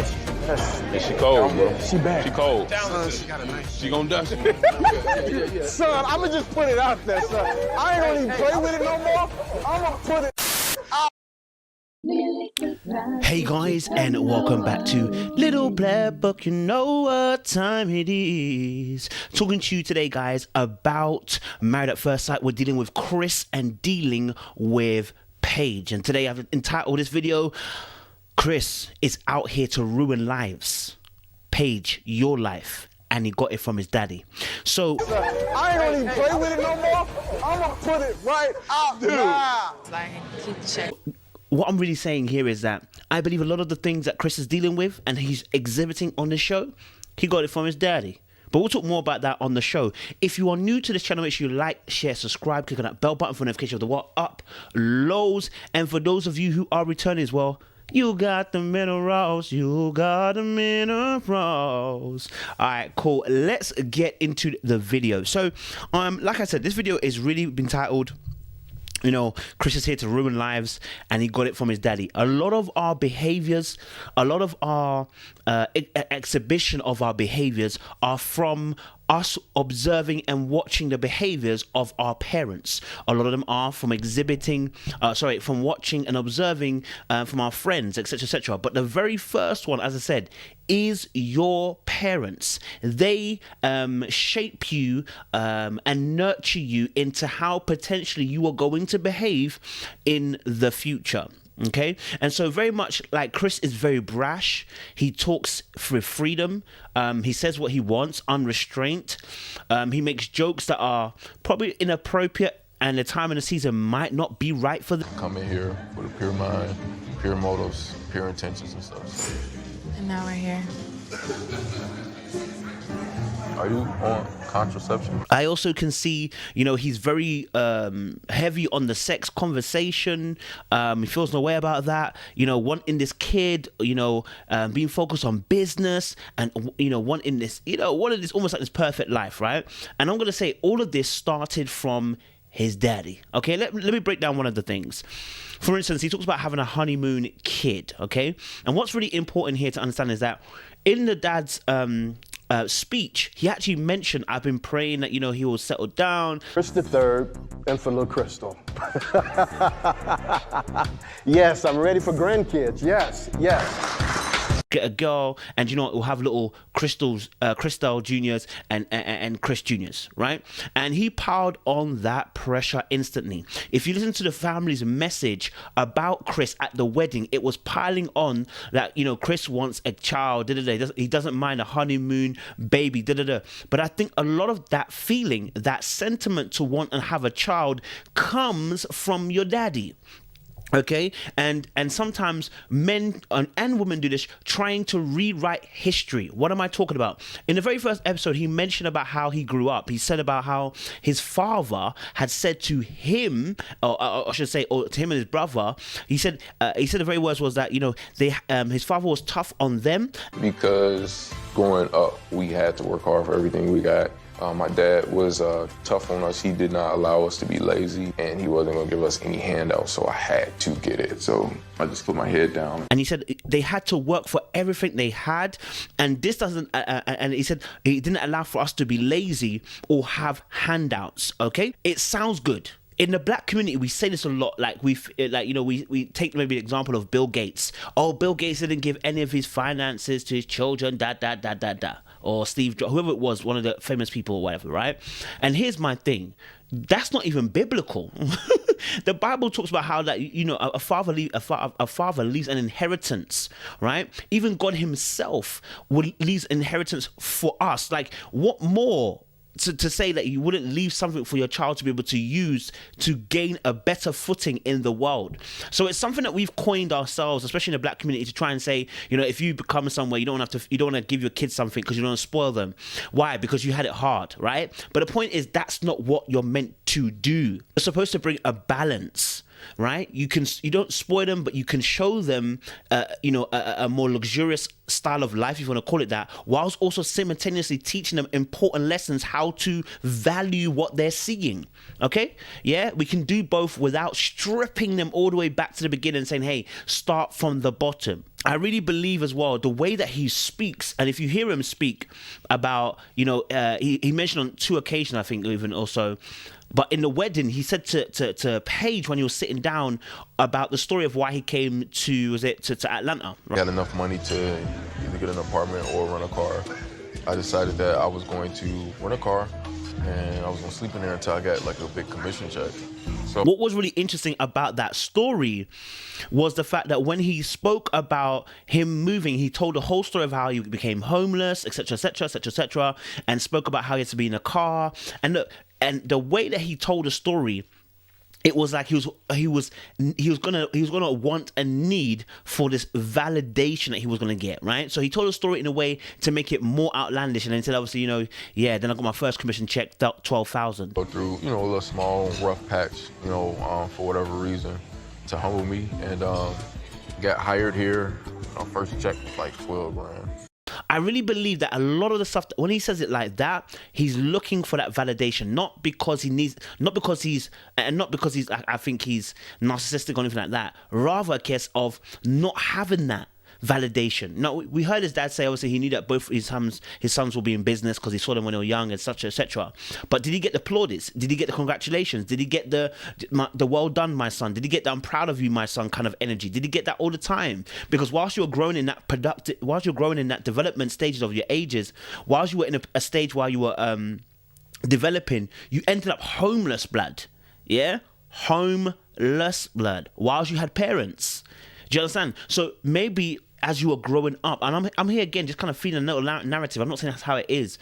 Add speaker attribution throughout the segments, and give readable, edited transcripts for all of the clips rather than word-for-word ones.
Speaker 1: she cold, bro.
Speaker 2: She bad.
Speaker 1: She cold.
Speaker 2: Son, she got a nice.
Speaker 1: She gonna dust you.
Speaker 2: Son, I'ma just put it out there, son. I ain't gonna even play with it no more. I'ma put it.
Speaker 3: Hey guys, and welcome back to Little Black Book. You know what time it is. Talking to you today, guys, about Married at First Sight. We're dealing with Chris and dealing with Paige. And today I've entitled this video, Chris is out here to ruin lives. Paige, your life. And he got it from his daddy. So
Speaker 2: I ain't gonna even play with it no more. I'ma put it right out there.
Speaker 3: what I'm really saying here is that I believe a lot of the things that Chris is dealing with and he's exhibiting on the show, he got it from his daddy. But we'll talk more about that on the show. If you are new to this channel, make sure you like, share, subscribe, click on that bell button for notification of the what uploads. And for those of you who are returning as well, you got the minerals, you got the minerals. All right, cool. Let's get into the video. So, like I said, this video is really been titled, you know, Chris is here to ruin lives, and he got it from his daddy. A lot of our behaviors, a lot of our exhibition of our behaviors are from us observing and watching the behaviors of our parents. A lot of them are from from watching and observing from our friends, etc., etc. But the very first one, as I said, is your parents. They shape you and nurture you into how potentially you are going to behave in the future. Okay, and so very much like Chris is very brash. He talks with freedom. He says what he wants, unrestrained. He makes jokes that are probably inappropriate, and the time and the season might not be right for them.
Speaker 1: Come in here with a pure mind, pure motives, pure intentions and stuff.
Speaker 4: And now we're here.
Speaker 1: Are you on contraception?
Speaker 3: I also can see, you know, he's very heavy on the sex conversation. He feels no way about that. You know, wanting this kid, you know, being focused on business and, you know, wanting this, you know, wanting this almost like this perfect life, right? And I'm going to say all of this started from his daddy. Okay, let me break down one of the things. For instance, he talks about having a honeymoon kid, okay? And what's really important here to understand is that in the dad's speech, he actually mentioned, I've been praying that, you know, he will settle down.
Speaker 2: Chris the third, and for little Crystal. Yes, I'm ready for grandkids. Yes, yes.
Speaker 3: Get a girl, and you know what, we'll have little Crystal Juniors and Chris Juniors, right? And he piled on that pressure instantly. If you listen to the family's message about Chris at the wedding, it was piling on that, you know, Chris wants a child, he doesn't mind a honeymoon baby, But I think a lot of that feeling, that sentiment to want and have a child comes from your daddy. Okay, and sometimes men and women do this, trying to rewrite history. What am I talking about? In the very first episode, he mentioned about how he grew up. He said about how his father had said to him, or I should say, or to him and his brother, he said the very words was that, you know, his father was tough on them.
Speaker 1: Because growing up, we had to work hard for everything we got. My dad was tough on us. He did not allow us to be lazy, and he wasn't going to give us any handouts, so I had to get it. So I just put my head down.
Speaker 3: And he said they had to work for everything they had, and this doesn't, and he said he didn't allow for us to be lazy or have handouts, okay? It sounds good. In the black community, we say this a lot. Like we take maybe the example of Bill Gates. Oh, Bill Gates didn't give any of his finances to his children, or Steve Jobs, whoever it was, one of the famous people or whatever, right? And here's my thing. That's not even biblical. The Bible talks about how that, you know, a father leaves an inheritance, right? Even God himself leaves inheritance for us. Like, what more to say that you wouldn't leave something for your child to be able to use to gain a better footing in the world? So it's something that we've coined ourselves, especially in the black community, to try and say, you know, if you become somewhere, you don't want to give your kids something because you don't want to spoil them. Why? Because you had it hard, right? But the point is, that's not what you're meant to do. You're supposed to bring a balance. right? You don't spoil them, but you can show them, a more luxurious style of life, if you want to call it that, whilst also simultaneously teaching them important lessons how to value what they're seeing. Okay, yeah, we can do both without stripping them all the way back to the beginning and saying, hey, start from the bottom. I really believe as well the way that he speaks, and if you hear him speak about, he mentioned on 2 occasions, I think, even also, but in the wedding, he said to Paige when he was sitting down about the story of why he came to Atlanta.
Speaker 1: I had enough money to either get an apartment or rent a car. I decided that I was going to rent a car and I was going to sleep in there until I got like a big commission check. So
Speaker 3: what was really interesting about that story was the fact that when he spoke about him moving, he told the whole story of how he became homeless, etc., etc., etc., etc., and spoke about how he had to be in a car. And the way that he told the story, it was like he was gonna want and need for this validation that he was gonna get, right? So he told the story in a way to make it more outlandish, and then said, obviously, then I got my first commission check, $12,000.
Speaker 1: Go through, a little small rough patch, for whatever reason, to humble me, and got hired here. My first check was like 12 grand.
Speaker 3: I really believe that a lot of the stuff, when he says it like that, he's looking for that validation, not because I think he's narcissistic or anything like that. Rather a case of not having that validation. No, we heard his dad say, obviously, he knew that both his sons will be in business because he saw them when they were young, etc. But did he get the plaudits? Did he get the congratulations? Did he get the well done, my son? Did he get the I'm proud of you, my son kind of energy? Did he get that all the time? Because whilst you're growing in that development stages of your ages, whilst you were in a stage while you were developing, you ended up homeless, blood. Yeah, homeless, blood. Whilst you had parents. Do you understand? So maybe as you were growing up, and I'm here again, just kind of feeding a little narrative. I'm not saying that's how it is.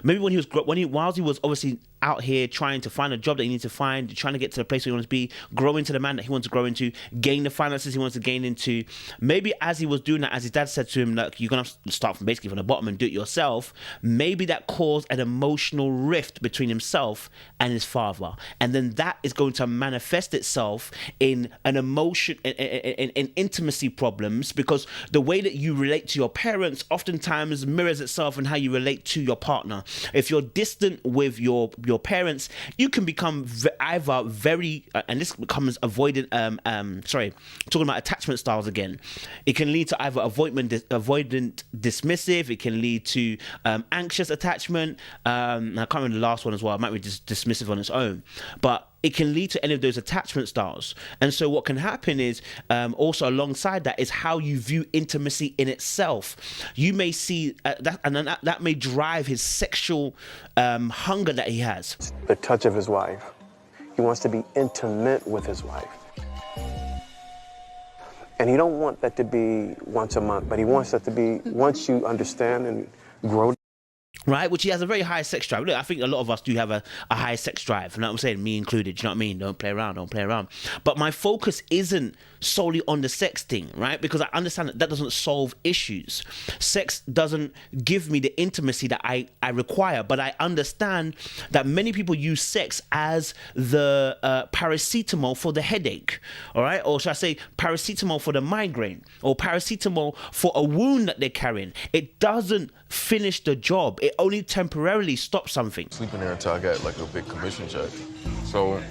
Speaker 3: Maybe whilst he was obviously out here trying to find a job that he needs to find, trying to get to the place where he wants to be, grow into the man that he wants to grow into, gain the finances he wants to gain into. Maybe as he was doing that, as his dad said to him, look, you're going to start from the bottom and do it yourself. Maybe that caused an emotional rift between himself and his father. And then that is going to manifest itself in an emotion, in intimacy problems, because the way that you relate to your parents oftentimes mirrors itself in how you relate to your partner. If you're distant with your parents, you can become either very, and this becomes talking about attachment styles again. It can lead to either avoidant dismissive. It can lead to anxious attachment. I can't remember the last one as well. It might be just dismissive on its own, but it can lead to any of those attachment styles. And so what can happen is, also alongside that, is how you view intimacy in itself. You may see that may drive his sexual hunger that he has.
Speaker 2: The touch of his wife. He wants to be intimate with his wife. And he don't want that to be once a month, but he wants that to be once you understand and grow.
Speaker 3: Right, which he has a very high sex drive. Look, I think a lot of us do have a high sex drive. You know what I'm saying? Me included. You know what I mean? Don't play around. But my focus isn't solely on the sex thing, right? Because I understand that doesn't solve issues. Sex doesn't give me the intimacy that I require. But I understand that many people use sex as the paracetamol for the headache, all right? Or should I say paracetamol for the migraine, or paracetamol for a wound that they're carrying. It doesn't finish the job. It only temporarily stops something.
Speaker 1: Sleeping there until I got like a big commission check. So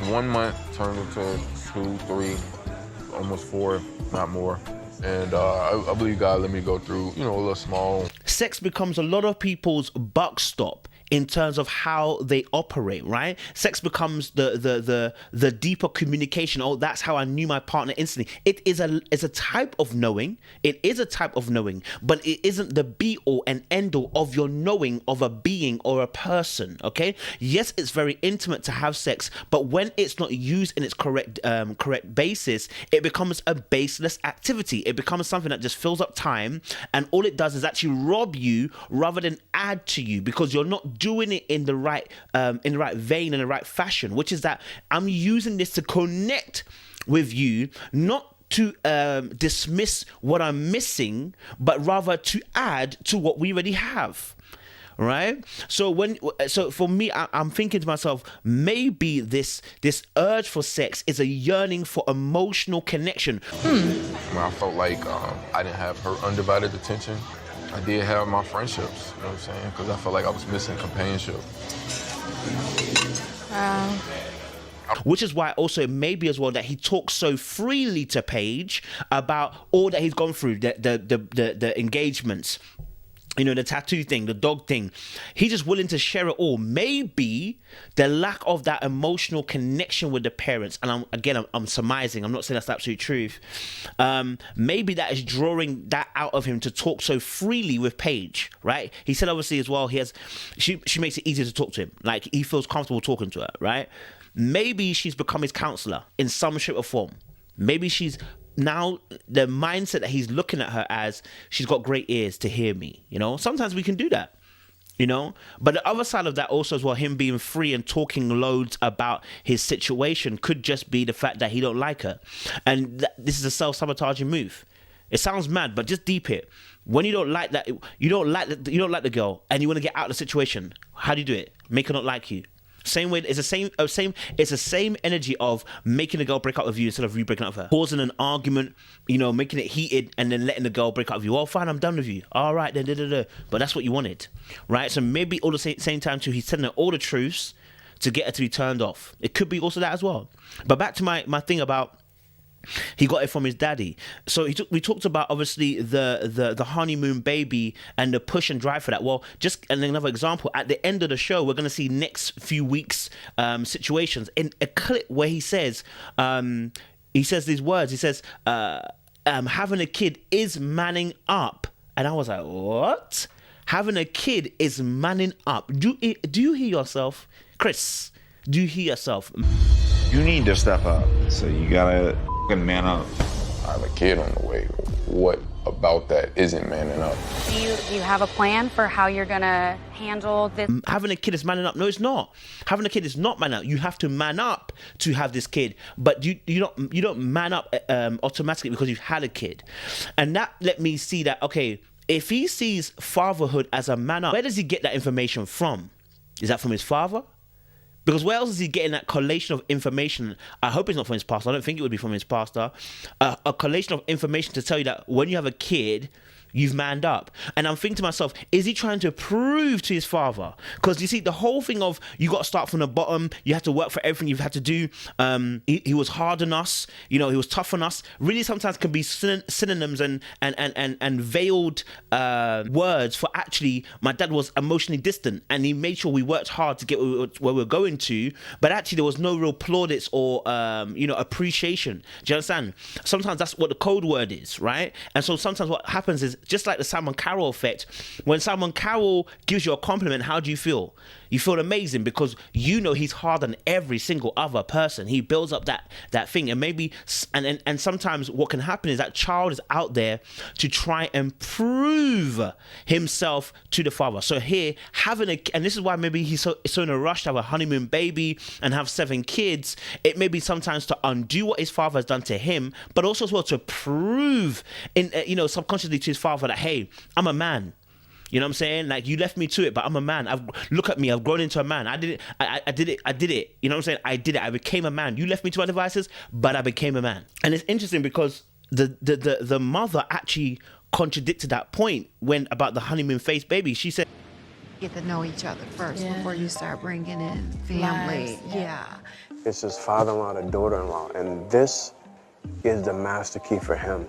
Speaker 1: 1 month turned into 2, 3, almost 4, not more. And I believe God let me go through, a little small.
Speaker 3: Sex becomes a lot of people's buck stop in terms of how they operate, right? Sex becomes the deeper communication. Oh, that's how I knew my partner instantly. It's a type of knowing. It is a type of knowing, but it isn't the be all and end all of your knowing of a being or a person, okay? Yes, it's very intimate to have sex, but when it's not used in its correct basis, it becomes a baseless activity. It becomes something that just fills up time, and all it does is actually rob you rather than add to you, because you're not doing it in the right vein, in the right fashion, which is that I'm using this to connect with you, not to dismiss what I'm missing, but rather to add to what we already have. right? So for me, I'm thinking to myself, maybe this urge for sex is a yearning for emotional connection.
Speaker 1: I felt like I didn't have her undivided attention. I did have my friendships, you know what I'm saying? Because I felt like I was missing companionship.
Speaker 3: Which is why also maybe as well that he talks so freely to Paige about all that he's gone through, the engagements, you know, the tattoo thing, the dog thing. He's just willing to share it all. Maybe the lack of that emotional connection with the parents, and I'm surmising, I'm not saying that's the absolute truth. Maybe that is drawing that out of him to talk so freely with Paige, right? He said obviously as well, she makes it easier to talk to him. Like he feels comfortable talking to her, right? Maybe she's become his counselor in some shape or form. Maybe she's now the mindset that he's looking at her as, she's got great ears to hear me, you know? Sometimes we can do that, you know? But the other side of that also as well, him being free and talking loads about his situation could just be the fact that he don't like her. And this is a self-sabotaging move. It sounds mad, but just deep it. When you don't like that, you don't like the girl and you want to get out of the situation, how do you do it? Make her not like you. Same way, it's the same energy of making the girl break up with you instead of you breaking up with her. Causing an argument, you know, making it heated and then letting the girl break up with you. Oh, fine, I'm done with you. All right, then, But that's what you wanted, right? So maybe all the same time too, he's telling her all the truths to get her to be turned off. It could be also that as well. But back to my thing about, he got it from his daddy. So we talked about obviously the honeymoon baby and the push and drive for that. Well, just another example, at the end of the show, we're going to see next few weeks situations in a clip where he says these words. He says, having a kid is manning up. And I was like, what? Having a kid is manning up. Do you hear yourself? Chris, do you hear yourself?
Speaker 4: You need to step up. So you gotta man up.
Speaker 1: I have a kid on the way. What about that isn't manning up?
Speaker 5: Do you have a plan for how you're gonna handle this?
Speaker 3: Having a kid is manning up. No, it's not. Having a kid is not man up. You have to man up to have this kid, but you don't man up automatically because you've had a kid. And that let me see that, okay, if he sees fatherhood as a man up, where does he get that information from? Is that from his father? Because where else is he getting that collation of information? I hope it's not from his pastor. I don't think it would be from his pastor. A collation of information to tell you that when you have a kid, you've manned up. And I'm thinking to myself, is he trying to prove to his father? Because you see, the whole thing of you got to start from the bottom, you have to work for everything you've had to do. He was hard on us, you know, he was tough on us. Really sometimes can be synonyms and veiled words for actually my dad was emotionally distant and he made sure we worked hard to get where we're going to, but actually there was no real plaudits or appreciation. Do you understand? Sometimes that's what the code word is, right? And so sometimes what happens is, just like the Simon Cowell effect, when Simon Cowell gives you a compliment, how do you feel? You feel amazing because you know he's hard on every single other person. He builds up that thing, and maybe and sometimes what can happen is that child is out there to try and prove himself to the father. So here, and this is why maybe he's so in a rush to have a honeymoon baby and have 7 kids. It may be sometimes to undo what his father has done to him, but also as well to prove subconsciously to his father that, hey, I'm a man. You know what I'm saying? Like, you left me to it, but I'm a man. Look at me. I've grown into a man. I did it. You know what I'm saying? I did it. I became a man. You left me to my devices, but I became a man. And it's interesting because the mother actually contradicted that point when about the honeymoon phase baby. She said,
Speaker 6: get to know each other first before you start bringing in family. Yeah.
Speaker 2: It's his father-in-law and daughter-in-law, and this is the master key for him.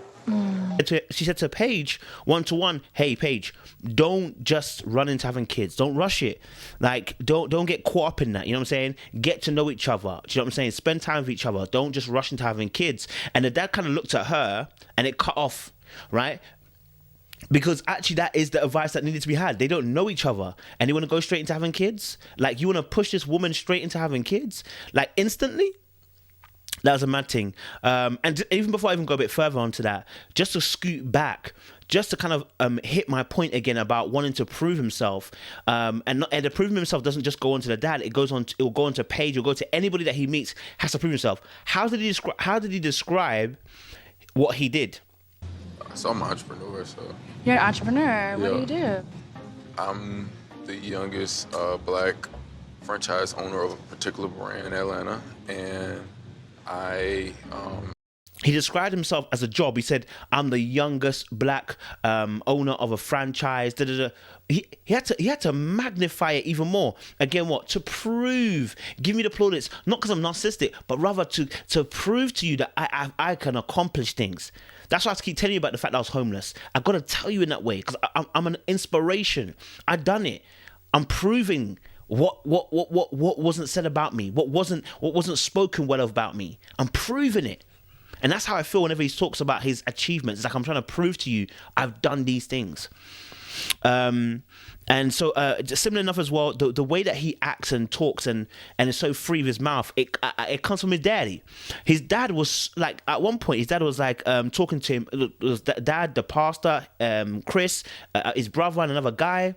Speaker 3: She said to Paige, one-to-one, hey, Paige, don't just run into having kids. Don't rush it. Like, don't get caught up in that. You know what I'm saying? Get to know each other. Do you know what I'm saying? Spend time with each other. Don't just rush into having kids. And the dad kind of looked at her and it cut off, right? Because actually that is the advice that needed to be had. They don't know each other and they want to go straight into having kids. Like, you want to push this woman straight into having kids? Like, instantly? That was a mad thing. And even before I even go a bit further onto that, just to scoot back, just to kind of hit my point again about wanting to prove himself, and the proving himself doesn't just go on to the dad. It will go on to Paige. It'll go to anybody that he meets. Has to prove himself. How did he describe what he did?
Speaker 1: So I'm an entrepreneur. So
Speaker 5: You're an entrepreneur. What do you do?
Speaker 1: I'm the youngest black franchise owner of a particular brand in Atlanta, and
Speaker 3: he described himself as a job. He said, "I'm the youngest black owner of a franchise." Da, da, da. He had to magnify it even more. Again, what? To prove, give me the plaudits, not because I'm narcissistic, but rather to prove to you that I can accomplish things. That's why I keep telling you about the fact that I was homeless. I got to tell you in that way because I'm an inspiration. I done it. I'm proving what wasn't said about me, what wasn't spoken well about me. I'm proving it. And that's how I feel whenever he talks about his achievements. It's like, I'm trying to prove to you I've done these things. And so similar enough as well, the way that he acts and talks and is so free with his mouth, it comes from his daddy. His dad was like, at one point, his dad was like talking to him. It was dad, the pastor, Chris, his brother, and another guy.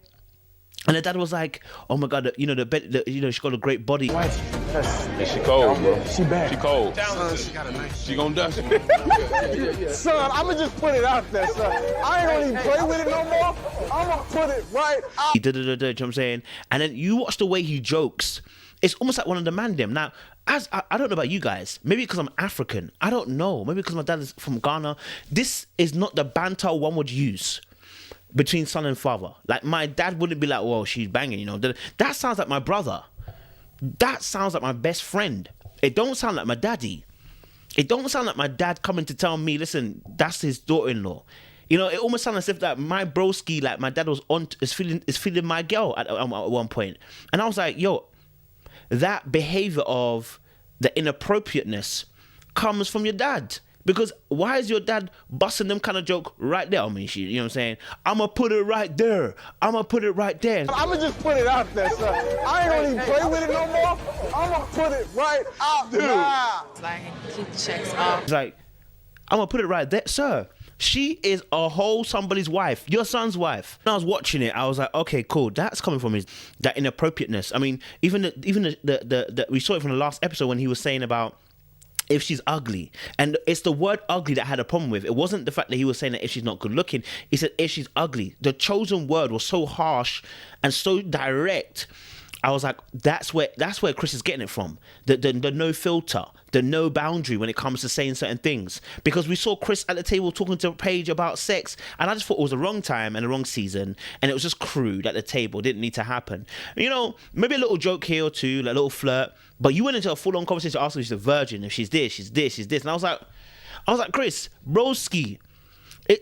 Speaker 3: And the dad was like, "Oh my God, she got a great body."
Speaker 1: And she cold, bro.
Speaker 2: She bad.
Speaker 1: She cold. She gonna dust you.
Speaker 2: Son, I'ma just put it out there, son. I ain't gonna even play with it no more. I'ma put it right out.
Speaker 3: You know what I'm saying? And then you watch the way he jokes. It's almost like one of the man them. Now, as I don't know about you guys, maybe because I'm African, I don't know. Maybe because my dad is from Ghana. This is not the banter one would use between son and father. Like, my dad wouldn't be like, "Well, she's banging," you know. That sounds like my brother. That sounds like my best friend. It don't sound like my daddy. It don't sound like my dad coming to tell me, "Listen, that's his daughter-in-law." You know, it almost sounds as if that my broski, like my dad was is feeling my girl at one point. And I was like, yo, that behavior of the inappropriateness comes from your dad. Because why is your dad busting them kind of joke right there? I mean, you know what I'm saying? I'm going to put it right there. I'm going to put it right there.
Speaker 2: I'm going to just put it out there, son. I ain't going to even play with it no more. I'm going to put it right out there.
Speaker 7: Like, keep the checks off.
Speaker 3: It's like, I'm going to put it right there. Sir, she is a whole somebody's wife, your son's wife. When I was watching it, I was like, okay, cool. That's coming from that inappropriateness. I mean, even the we saw it from the last episode when he was saying about if she's ugly. And it's the word ugly that I had a problem with. It wasn't the fact that he was saying that if she's not good looking. He said if she's ugly. The chosen word was so harsh and so direct. I was like, that's where Chris is getting it from. The no filter, the no boundary when it comes to saying certain things. Because we saw Chris at the table talking to Paige about sex, and I just thought it was the wrong time and the wrong season, and it was just crude at the table. It didn't need to happen. You know, maybe a little joke here or two, like a little flirt, but you went into a full-on conversation asking if she's a virgin, if she's this, she's this, she's this. And I was like, Chris, broski,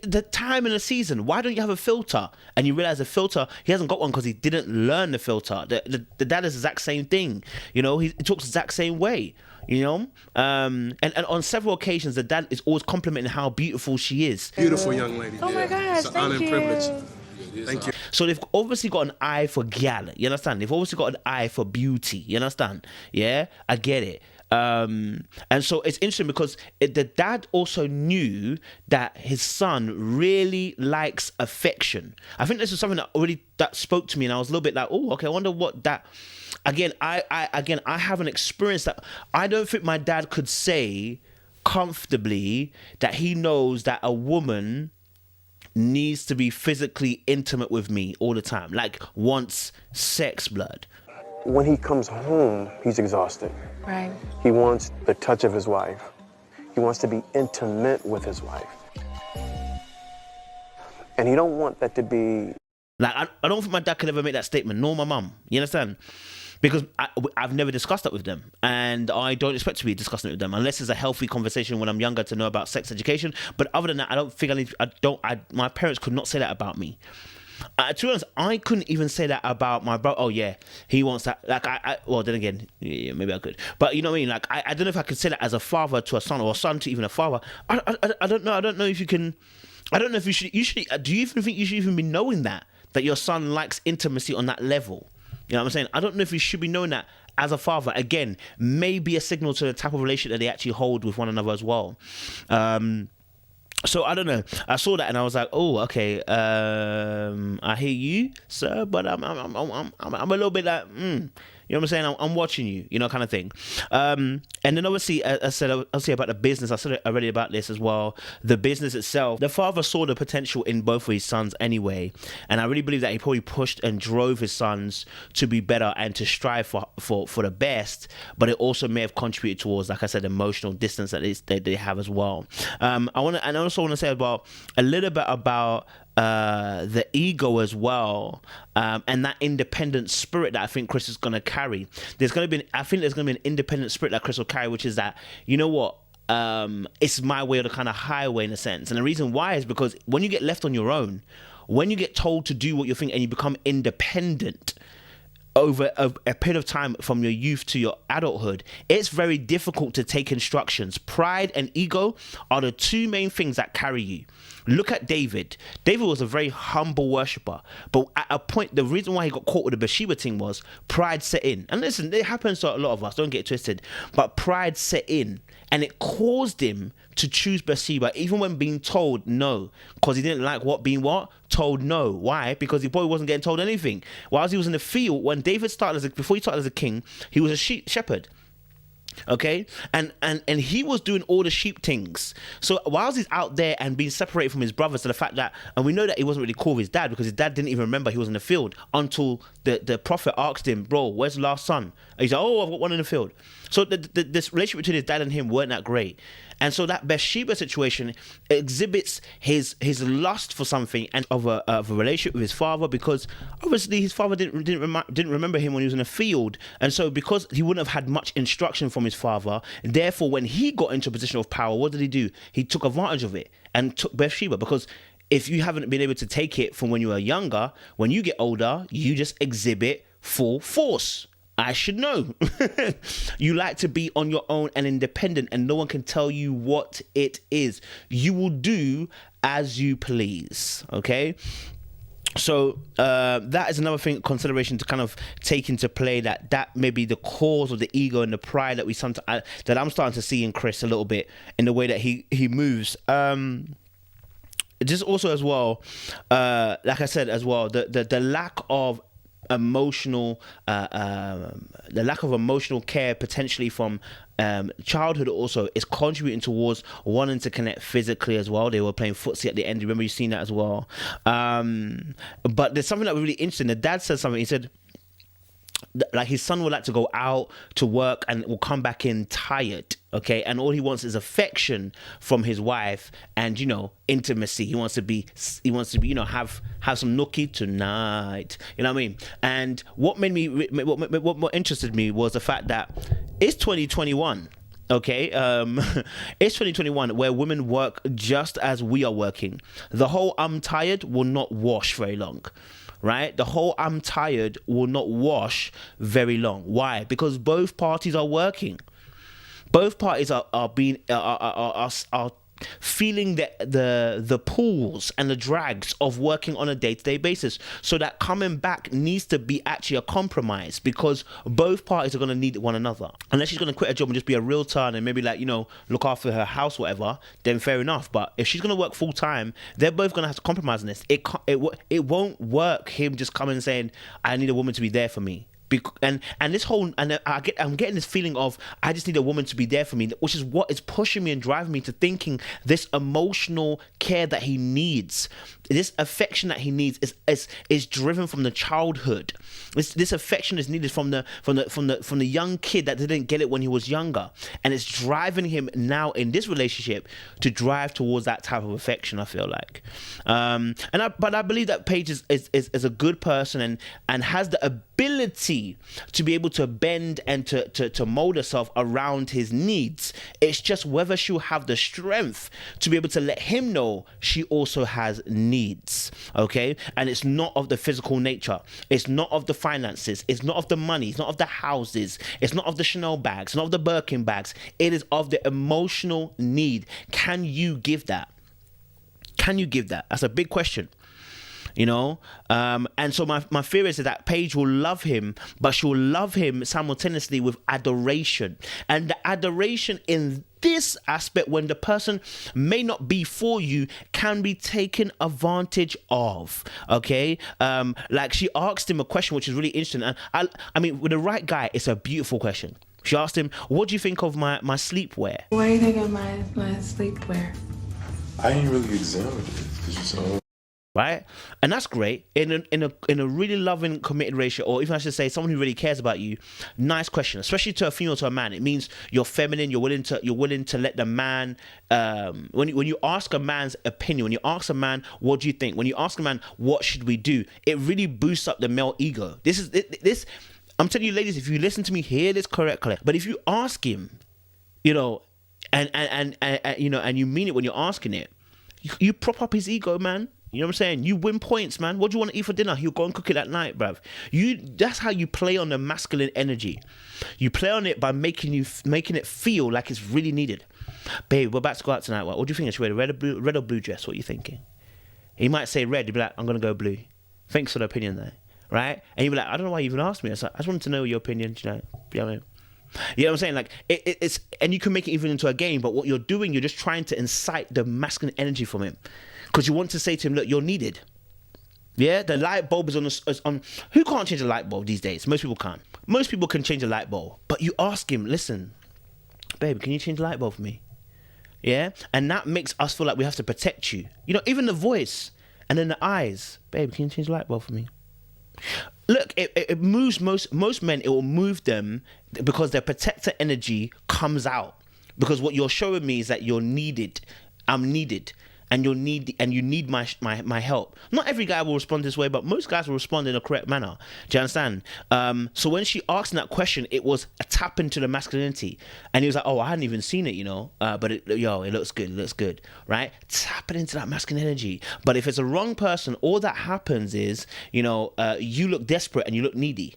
Speaker 3: the time in the season, why don't you have a filter? And you realize the filter, he hasn't got one because he didn't learn the filter. The dad is the exact same thing. You know, he talks the exact same way. You know, and on several occasions, the dad is always complimenting how beautiful she is.
Speaker 8: Beautiful young lady.
Speaker 7: Oh my gosh,
Speaker 8: it's an honor and privilege. Thank you.
Speaker 3: So they've obviously got an eye for gal. You understand? They've obviously got an eye for beauty. You understand? Yeah, I get it. And so it's interesting because the dad also knew that his son really likes affection. I think this is something that spoke to me, and I was a little bit like, oh, okay, I wonder what that. Again, I haven't experienced that. I don't think my dad could say comfortably that he knows that a woman needs to be physically intimate with me all the time, like wants sex blood.
Speaker 9: When he comes home, he's exhausted.
Speaker 7: Right.
Speaker 9: He wants the touch of his wife. He wants to be intimate with his wife. And he don't want that to be...
Speaker 3: Like, I don't think my dad could ever make that statement, nor my mum. You understand? Because I've never discussed that with them. And I don't expect to be discussing it with them unless it's a healthy conversation when I'm younger to know about sex education. But other than that, I don't think my parents could not say that about me. To be honest, I couldn't even say that about my brother. Oh yeah, he wants that. Like well, then again, yeah, maybe I could. But you know what I mean? Like I don't know if I could say that as a father to a son, or a son to even a father. I don't know. I don't know if you can. I don't know if you should. Do you even think you should even be knowing that your son likes intimacy on that level? You know what I'm saying? I don't know if you should be knowing that as a father. Again, maybe a signal to the type of relationship that they actually hold with one another as well. So I don't know. I saw that and I was like, "Oh, okay. I hear you, sir, but I'm a little bit like, you know You know what I'm saying? I'm watching you, you know, kind of thing. And then obviously, I said about the business. I said already about this as well. The business itself. The father saw the potential in both of his sons anyway, and I really believe that he probably pushed and drove his sons to be better and to strive for the best. But it also may have contributed towards, like I said, emotional distance that they have as well. I also want to say about a little bit about the ego as well, and that independent spirit that I think Chris is going to carry. I think there's going to be an independent spirit that Chris will carry, which is that, you know what, it's my way or the kind of highway in a sense. And the reason why is because when you get left on your own, when you get told to do what you think and you become independent over a period of time from your youth to your adulthood, it's very difficult to take instructions. Pride and ego are the two main things that carry you. Look at David. David was a very humble worshiper, but at a point, the reason why he got caught with the Bathsheba thing was pride set in. And listen, it happens to a lot of us, don't get it twisted, but pride set in, and it caused him to choose Bathsheba even when being told no, because he didn't like told no. Why? Because he probably wasn't getting told anything. Whilst he was in the field, when David before he started as a king, he was a shepherd. Okay, and he was doing all the sheep things. So whilst he's out there and being separated from his brothers, to the fact that, and we know that he wasn't really cool with his dad, because his dad didn't even remember he was in the field until the prophet asked him, bro, where's the last son? And he's like, oh, I've got one in the field. So this relationship between his dad and him weren't that great. And so that Bathsheba situation exhibits his lust for something and of a relationship with his father, because obviously his father didn't remember him when he was in the field, and so because he wouldn't have had much instruction from his father, therefore when he got into a position of power, what did he do? He took advantage of it and took Bathsheba, because if you haven't been able to take it from when you were younger, when you get older, you just exhibit full force. I should know. You like to be on your own and independent, and no one can tell you what it is. You will do as you please. Okay? So that is another consideration to kind of take into play, that may be the cause of the ego and the pride that that I'm starting to see in Chris a little bit in the way that he moves. Just also as well, like I said as well, the lack of emotional care potentially from childhood also is contributing towards wanting to connect physically as well. They were playing footsie at the end. Remember, you've seen that as well. But there's something that was really interesting. The dad said something. He said, like, his son would like to go out to work and will come back in tired, okay, and all he wants is affection from his wife and, you know, intimacy. He wants to be, you know, have some nookie tonight, you know what I mean? And what interested me was the fact that it's 2021. Okay, it's 2021 where women work just as we are working. The whole "I'm tired" will not wash very long. Right? The whole "I'm tired" will not wash very long. Why? Because both parties are working. Both parties are feeling the pulls and the drags of working on a day-to-day basis. So that coming back needs to be actually a compromise, because both parties are going to need one another. Unless she's going to quit her job and just be a realtor and maybe, like, you know, look after her house, whatever, then fair enough. But if she's going to work full-time, they're both going to have to compromise on this. It won't work, him just coming and saying, I need a woman to be there for me. And this whole, and I'm getting this feeling of, I just need a woman to be there for me, which is what is pushing me and driving me to thinking this emotional care that he needs, this affection that he needs is driven from the childhood. This affection is needed from the young kid that didn't get it when he was younger, and it's driving him now in this relationship to drive towards that type of affection, I feel like. But I believe that Paige is a good person and has the ability to be able to bend and to mold herself around his needs. It's just whether she'll have the strength to be able to let him know she also has needs, okay? And it's not of the physical nature. It's not of the finances. It's not of the money. It's not of the houses. It's not of the Chanel bags. It's not of the Birkin bags. It is of the emotional need. Can you give that? Can you give that? That's a big question. you know. And so my fear is that Paige will love him, but she'll love him simultaneously with adoration. And the adoration in this aspect, when the person may not be for you, can be taken advantage of. Okay, like she asked him a question which is really interesting, and I mean, with the right guy, it's a beautiful question. She asked him, "What do you think of my sleepwear?"
Speaker 7: What do you think of my sleepwear?
Speaker 1: I ain't really examined it.
Speaker 3: Right, and that's great in a really loving, committed relationship, or even I should say, someone who really cares about you. Nice question, especially to a female, to a man. It means you're feminine. You're willing to let the man. When you ask a man's opinion, when you ask a man, what do you think? When you ask a man, what should we do? It really boosts up the male ego. This. I'm telling you, ladies, if you listen to me, hear this correctly. But if you ask him, you know, and you know, and you mean it when you're asking it, you prop up his ego, man. You know what I'm saying? You win points, man. What do you want to eat for dinner? He'll go and cook it at night, bruv. That's how you play on the masculine energy. You play on it by making it feel like it's really needed. Babe, we're about to go out tonight. What do you think? I should wear a red or blue dress? What are you thinking? He might say red. He'd be like, I'm going to go blue. Thanks for the opinion there. Right? And you'd be like, I don't know why you even asked me. I just wanted to know your opinion. You know what I mean? You know what I'm saying? Like it's, and you can make it even into a game, but what you're doing, you're just trying to incite the masculine energy from him. Because you want to say to him, look, you're needed. Yeah, the light bulb is on. Who can't change a light bulb these days? Most people can't. Most people can change a light bulb. But you ask him, listen, babe, can you change the light bulb for me? Yeah? And that makes us feel like we have to protect you. You know, even the voice and then the eyes. Babe, can you change the light bulb for me? Look, it moves most men. It will move them because their protector energy comes out. Because what you're showing me is that you're needed. I'm needed. And you need my help. Not every guy will respond this way, but most guys will respond in a correct manner. Do you understand? So when she asked that question, it was a tap into the masculinity, and he was like, "Oh, I hadn't even seen it, you know, but it looks good, right?" Tapping into that masculine energy. But if it's a wrong person, all that happens is, you know, you look desperate and you look needy.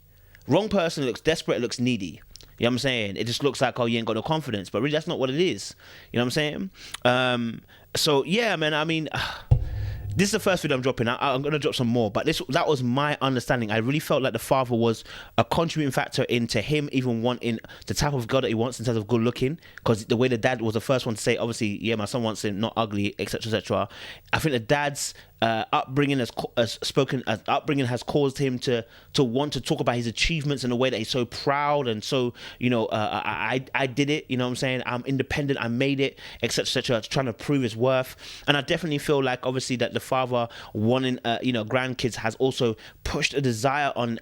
Speaker 3: Wrong person looks desperate, looks needy. You know what I'm saying? It just looks like, oh, you ain't got no confidence. But really, that's not what it is. You know what I'm saying? So, yeah, man, I mean, this is the first video I'm dropping. I'm going to drop some more. But that was my understanding. I really felt like the father was a contributing factor into him even wanting the type of girl that he wants in terms of good looking. Because the way the dad was the first one to say, obviously, yeah, my son wants him not ugly, etc., etc. I think the dad's upbringing has caused him to want to talk about his achievements in a way that he's so proud and so, you know, I did it, you know what I'm saying, I'm independent, I made it, etc., etc., trying to prove his worth. And I definitely feel like obviously that the father wanting you know, grandkids has also pushed a desire on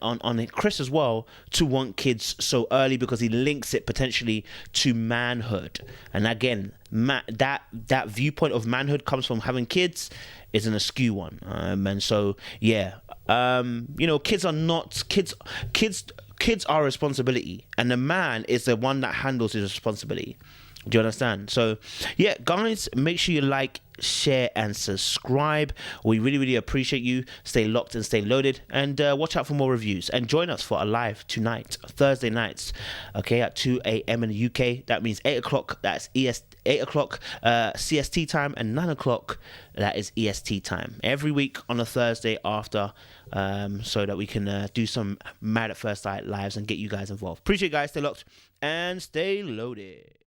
Speaker 3: Chris as well to want kids so early, because he links it potentially to manhood. And again, that viewpoint of manhood comes from having kids is an askew one, and so yeah, you know, kids are a responsibility, and the man is the one that handles his responsibility. Do you understand? So yeah, guys, make sure you like, share and subscribe. We really, really appreciate you. Stay locked and stay loaded, and watch out for more reviews, and join us for a live tonight, Thursday nights, okay, at 2 a.m. in the UK. That means 8 o'clock, that's 8 o'clock CST time, and 9 o'clock, that is EST time, every week on a Thursday after, so that we can do some Married at First Sight lives and get you guys involved. Appreciate it, guys. Stay locked and stay loaded.